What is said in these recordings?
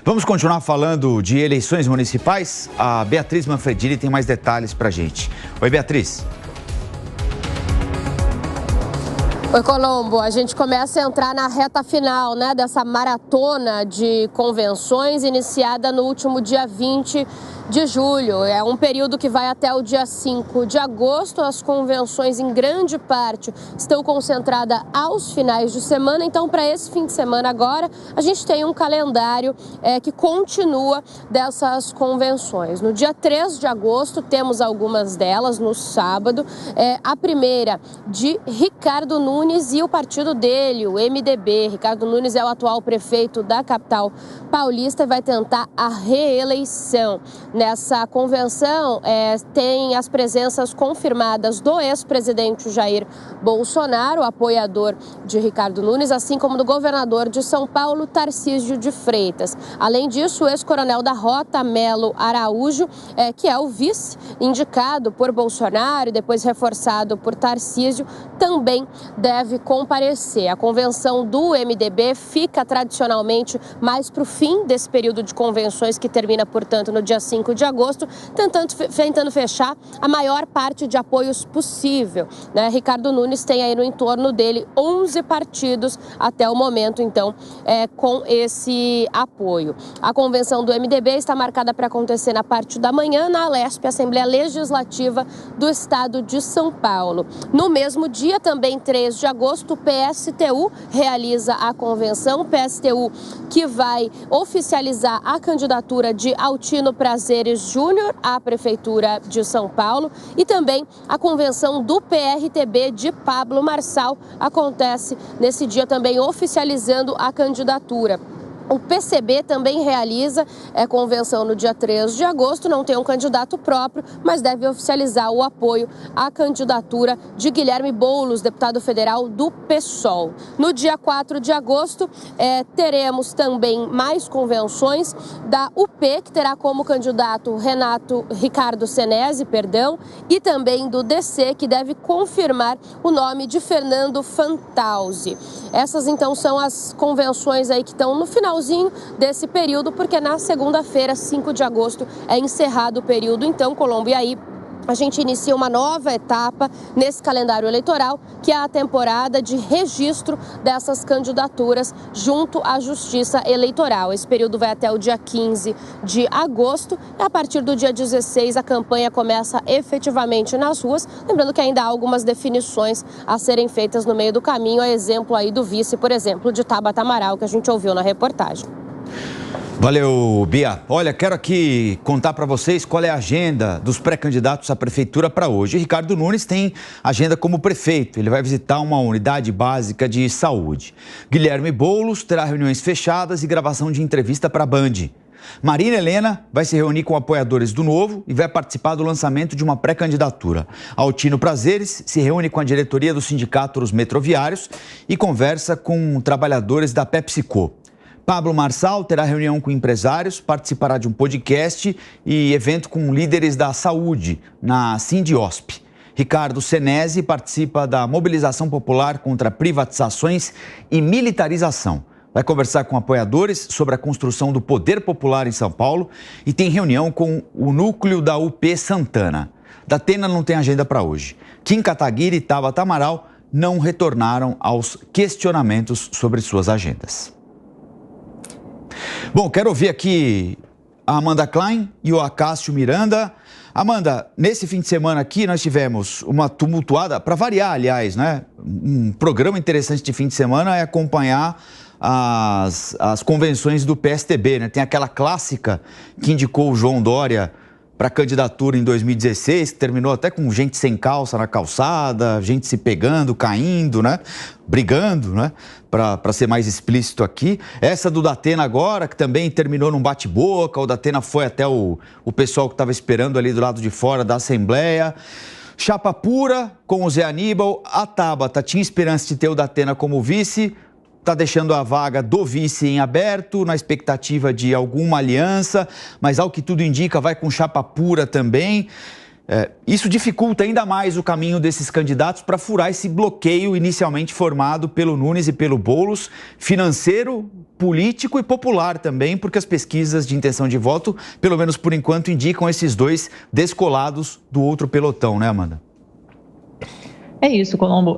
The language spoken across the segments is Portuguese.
Vamos continuar falando de eleições municipais? A Beatriz Manfredini tem mais detalhes para a gente. Oi, Beatriz. Oi, Colombo, a gente começa a entrar na reta final, dessa maratona de convenções iniciada no último dia 20 de julho. É um período que vai até o dia 5 de agosto. As convenções, em grande parte, estão concentradas aos finais de semana. Então, para esse fim de semana agora, a gente tem um calendário que continua dessas convenções. No dia 3 de agosto, temos algumas delas no sábado. A primeira de Ricardo Nunes e o partido dele, o MDB. Ricardo Nunes é o atual prefeito da capital paulista e vai tentar a reeleição. Nessa convenção, tem as presenças confirmadas do ex-presidente Jair Bolsonaro, apoiador de Ricardo Nunes, assim como do governador de São Paulo, Tarcísio de Freitas. Além disso, o ex-coronel da Rota, Melo Araújo, que é o vice indicado por Bolsonaro e depois reforçado por Tarcísio, também deve comparecer. A convenção do MDB fica tradicionalmente mais para o fim desse período de convenções, que termina, portanto, no dia 5 de agosto, tentando fechar a maior parte de apoios possível. Ricardo Nunes tem aí no entorno dele 11 partidos até o momento, então, com esse apoio. A convenção do MDB está marcada para acontecer na parte da manhã na Alesp, Assembleia Legislativa do Estado de São Paulo. No mesmo dia, também 3 de agosto, o PSTU realiza a convenção. O PSTU que vai oficializar a candidatura de Altino Prazeres Júnior à Prefeitura de São Paulo, e também a convenção do PRTB de Pablo Marçal acontece nesse dia também oficializando a candidatura. O PCB também realiza convenção no dia 3 de agosto, não tem um candidato próprio, mas deve oficializar o apoio à candidatura de Guilherme Boulos, deputado federal do PSOL. No dia 4 de agosto, teremos também mais convenções da UP, que terá como candidato Ricardo Senesi, e também do DC, que deve confirmar o nome de Fernando Fantausi. Essas, então, são as convenções aí que estão no finalzinho desse período, porque na segunda-feira, 5 de agosto, é encerrado o período. Então, Colombo, e aí a gente inicia uma nova etapa nesse calendário eleitoral, que é a temporada de registro dessas candidaturas junto à Justiça Eleitoral. Esse período vai até o dia 15 de agosto e a partir do dia 16 a campanha começa efetivamente nas ruas. Lembrando que ainda há algumas definições a serem feitas no meio do caminho, a exemplo aí do vice, por exemplo, de Tabata Amaral, que a gente ouviu na reportagem. Valeu, Bia. Olha, quero aqui contar para vocês qual é a agenda dos pré-candidatos à prefeitura para hoje. Ricardo Nunes tem agenda como prefeito. Ele vai visitar uma unidade básica de saúde. Guilherme Boulos terá reuniões fechadas e gravação de entrevista para a Band. Marina Helena vai se reunir com apoiadores do Novo e vai participar do lançamento de uma pré-candidatura. Altino Prazeres se reúne com a diretoria do Sindicato dos Metroviários e conversa com trabalhadores da PepsiCo. Pablo Marçal terá reunião com empresários, participará de um podcast e evento com líderes da saúde na Sindiosp. Ricardo Senesi participa da mobilização popular contra privatizações e militarização. Vai conversar com apoiadores sobre a construção do poder popular em São Paulo e tem reunião com o núcleo da UP Santana. Datena não tem agenda para hoje. Kim Kataguiri e Tabata Amaral não retornaram aos questionamentos sobre suas agendas. Bom, quero ouvir aqui a Amanda Klein e o Acácio Miranda. Amanda, nesse fim de semana aqui nós tivemos uma tumultuada, para variar, aliás, um programa interessante de fim de semana é acompanhar as convenções do PSDB, Tem aquela clássica que indicou o João Dória para a candidatura em 2016, que terminou até com gente sem calça na calçada, gente se pegando, caindo, brigando, para ser mais explícito aqui. Essa do Datena agora, que também terminou num bate-boca, o Datena foi até o pessoal que estava esperando ali do lado de fora da Assembleia. Chapa pura com o Zé Aníbal, a Tabata tinha esperança de ter o Datena como vice, está deixando a vaga do vice em aberto, na expectativa de alguma aliança, mas ao que tudo indica vai com chapa pura também. Isso dificulta ainda mais o caminho desses candidatos para furar esse bloqueio inicialmente formado pelo Nunes e pelo Boulos, financeiro, político e popular também, porque as pesquisas de intenção de voto, pelo menos por enquanto, indicam esses dois descolados do outro pelotão, né, Amanda? É isso, Colombo.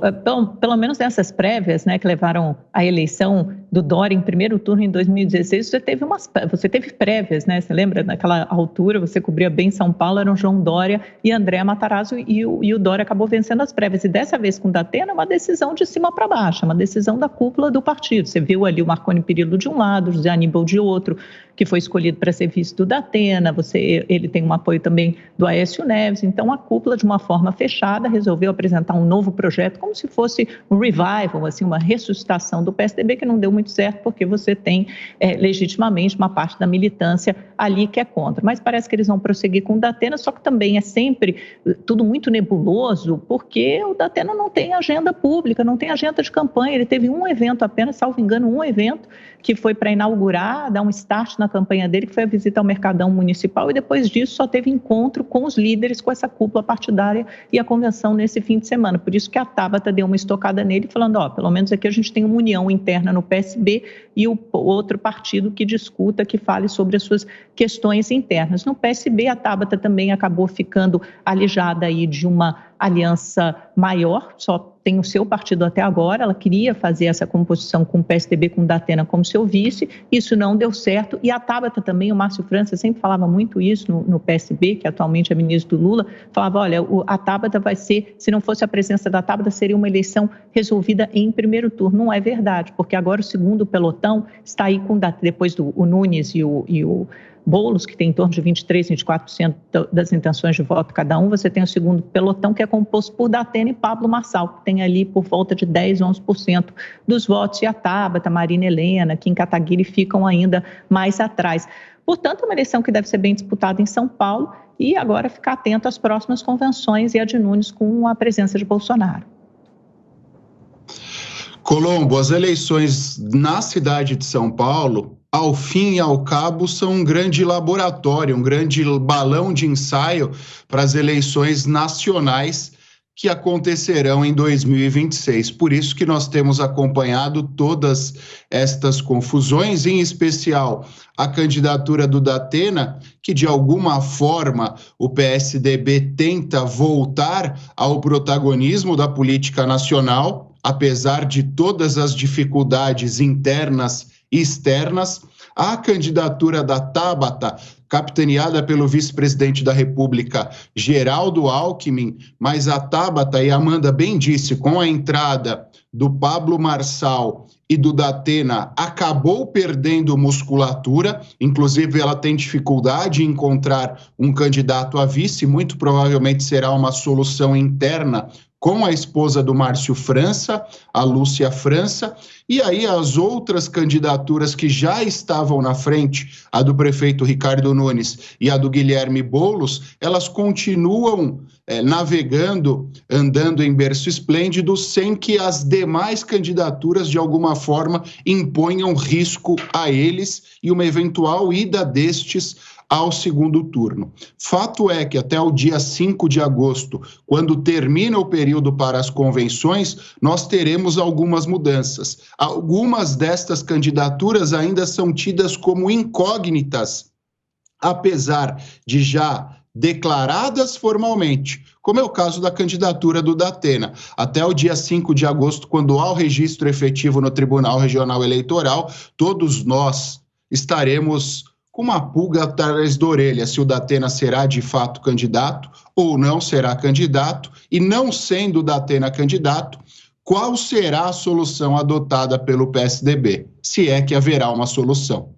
Pelo menos nessas prévias, né, que levaram à eleição do Dória em primeiro turno em 2016, você teve prévias, né? Você lembra? Naquela altura, você cobria bem São Paulo, eram João Dória e André Matarazzo, e o Dória acabou vencendo as prévias. E dessa vez com o Datena, uma decisão de cima para baixo, uma decisão da cúpula do partido. Você viu ali o Marconi Perillo de um lado, o José Aníbal de outro, que foi escolhido para ser vice do Datena. Ele tem um apoio também do Aécio Neves. Então, a cúpula, de uma forma fechada, resolveu apresentar um novo projeto, como se fosse um revival, assim, uma ressuscitação do PSDB, que não deu muito certo, porque você tem legitimamente uma parte da militância ali que é contra. Mas parece que eles vão prosseguir com o Datena, só que também é sempre tudo muito nebuloso, porque o Datena não tem agenda pública, não tem agenda de campanha. Ele teve um evento apenas, salvo engano, um evento, que foi para inaugurar, dar um start na campanha dele, que foi a visita ao Mercadão Municipal, e depois disso só teve encontro com os líderes, com essa cúpula partidária e a convenção nesse fim de semana. Por isso que a Tabata deu uma estocada nele, falando, pelo menos aqui a gente tem uma união interna no PSB e o outro partido que discuta, que fale sobre as suas questões internas. No PSB, a Tabata também acabou ficando alijada aí de uma aliança maior, só tem o seu partido até agora. Ela queria fazer essa composição com o PSDB, com o Datena como seu vice, isso não deu certo, e a Tabata também, o Márcio França sempre falava muito isso no PSB, que atualmente é ministro do Lula, falava, olha, a Tabata vai ser, se não fosse a presença da Tabata, seria uma eleição resolvida em primeiro turno. Não é verdade, porque agora o segundo pelotão está aí com, depois do Nunes e o Boulos, que tem em torno de 23%, 24% das intenções de voto cada um. Você tem o segundo pelotão, que é composto por Datena e Pablo Marçal, que tem ali por volta de 10%, 11% dos votos, e a Tabata, Marina Helena, Kim Kataguiri ficam ainda mais atrás. Portanto, é uma eleição que deve ser bem disputada em São Paulo, e agora ficar atento às próximas convenções e a de Nunes com a presença de Bolsonaro. Colombo, as eleições na cidade de São Paulo, ao fim e ao cabo, são um grande laboratório, um grande balão de ensaio para as eleições nacionais que acontecerão em 2026. Por isso que nós temos acompanhado todas estas confusões, em especial a candidatura do Datena, que de alguma forma o PSDB tenta voltar ao protagonismo da política nacional, apesar de todas as dificuldades internas e externas. A candidatura da Tabata, capitaneada pelo vice-presidente da República, Geraldo Alckmin, mas a Tabata, e a Amanda bem disse, com a entrada do Pablo Marçal e do Datena, acabou perdendo musculatura. Inclusive, ela tem dificuldade em encontrar um candidato a vice, muito provavelmente será uma solução interna com a esposa do Márcio França, a Lúcia França, e aí as outras candidaturas que já estavam na frente, a do prefeito Ricardo Nunes e a do Guilherme Boulos, elas continuam navegando, andando em berço esplêndido, sem que as demais candidaturas, de alguma forma, imponham risco a eles e uma eventual ida destes ao segundo turno. Fato é que até o dia 5 de agosto, quando termina o período para as convenções, nós teremos algumas mudanças. Algumas destas candidaturas ainda são tidas como incógnitas, apesar de já declaradas formalmente, como é o caso da candidatura do Datena. Até o dia 5 de agosto, quando há o registro efetivo no Tribunal Regional Eleitoral, todos nós estaremos com uma pulga atrás da orelha, se o Datena será de fato candidato ou não será candidato, e não sendo o Datena candidato, qual será a solução adotada pelo PSDB, se é que haverá uma solução.